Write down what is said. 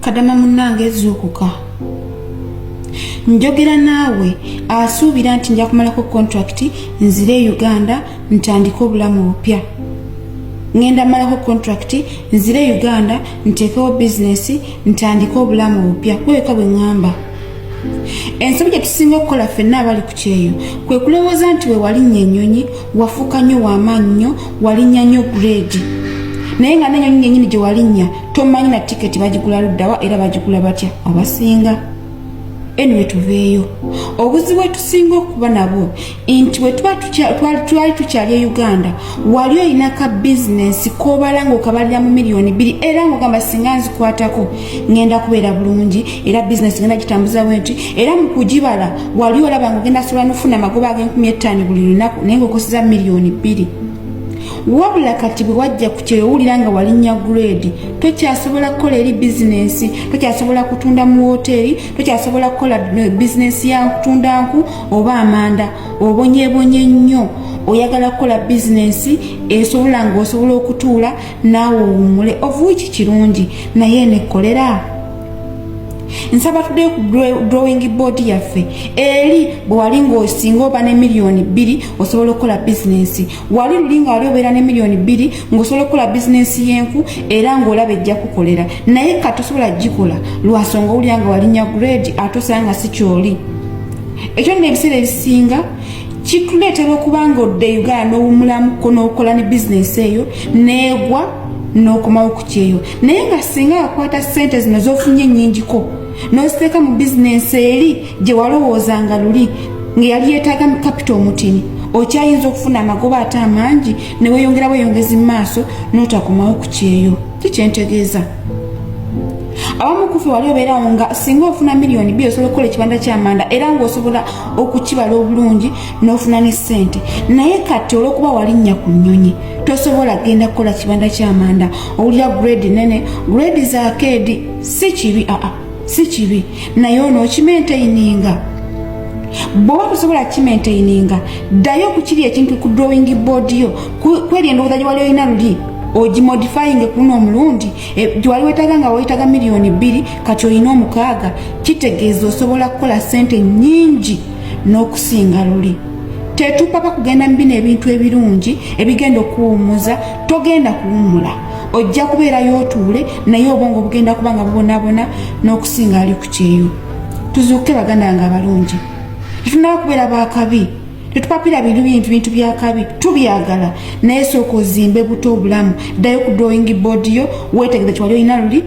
Kadama munnange zukuka. Njogera naawe asuubira nti nja kumalako contract nzire Uganda ntandike obulamu bupya. Ngenda malako contract nzire Uganda ntekewo business ntandike obulamu bupya. Kweka bwe ngamba. Ensobi gye tusinga okukola ffenna abali ku kyeyo kwe kulowooza nti we walinnya ennyonyi wafuuka nnyo w'amaanyi nnyo walinnya nnyo grade. Naye nga n'ennyonyi nyennyini gye walinnya tomanyi na tiketi bagigula luddawa era bagigula batya abasinga. Anyway tuveeyo. Obuzibu bwe tusinga okuba nabwo nti bwe twali tukyali e Uganda wali olina ka bizinesi k'obala ng'okabalira mu miliyoni 2 era ng'ogamba singa nzikwatako ngenda kubeera bulungi era bizinesi ngenda gitambuza bwenti era mu kugibala wali olaba ng'ogenda sobola n'ofuna amagoba ag'N5,000 buli lunaku naye ng'okoseza miliyoni 2. Wabula kati bwe wajja ku kyeyo owulira nga walinnya grade tokyasobola kukola eri bizinesi, tokyasobola kutunda mu woteeri, tokyasobola kukola bizinesi ya kutunda nku oba amanda. Obonyebonye nnyo oyagala kukola bizinesi esobola ng'osobola okutuula naawe owummule ovuuki kirungi naye nekolera. Nsaba tudde ku drawing board yaffe eri bwe wali ng'osinga oba ne miliyoni 2 osobola okukola bizinesi. Wali luli nga wali obeera ne miliyoni 2 ng'osobola okukola bizinesi y'enku era ng'olaba ejja kukolera naye kati osobola gikola lwasonga owulira nga walinnya grade ate osanga si kyoli. Ekyo nno ebiseera ebisinga kituleetera okuba ng'odde Uganda n'owummulamuko n'okola ne bizinesi eyo neegwa n'okomawo ku kyeyo naye nga singa wakwata ssente zino z'ofunye nnyingiko n'oziteeka mu bizinesi eri gye walowoozanga luli ng'eyali yeetaaga kapito omutini okyayinza okufuna amagoba ate amangi ne weeyongera bweyongezi mu maaso n'otakomawo ku kyeyo. Kikyentegeeza abamu kufe wali obeerawo nga singa ofuna miliyoni 2 osobola okukola ekibanda ky'amanda era ng'osobola okukibala obulungi n'ofuna ne ssente naye kati olw'okuba walinnya ku nnyonyi tosobola genda kukola kibanda ky'amanda. Owulira grade nene grade za keedi si kibi si kibi naye onookimaintaininga. Bw'oba tosobola kimaintaininga ddayo ku kiri ekintu ku drawing board yo kweri endowooza gye wali olina luli ogimodifying ku luno omulundi gye wali weetaaga nga weetaaga miliyoni 2 kati olina 6 kitegeeza osobola kukola ssente nnyingi n'okusinga luli. Tetupapa kugenda mu bino ebintu ebirungi ebigenda okuwummuza togenda kuwummula ojja kubeerayo otuule naye obwongo bugenda kuba nga bubonaabona n'okusinga ali ku kyeyo. Tuzuuke baganda nga abalungi tetunaba kubeera bakabi tetupapira bintu byakabi tubyagala naye sooka ozimbe buto obulamu ddayo ku drawing board yo weetegereze kyewali olina luli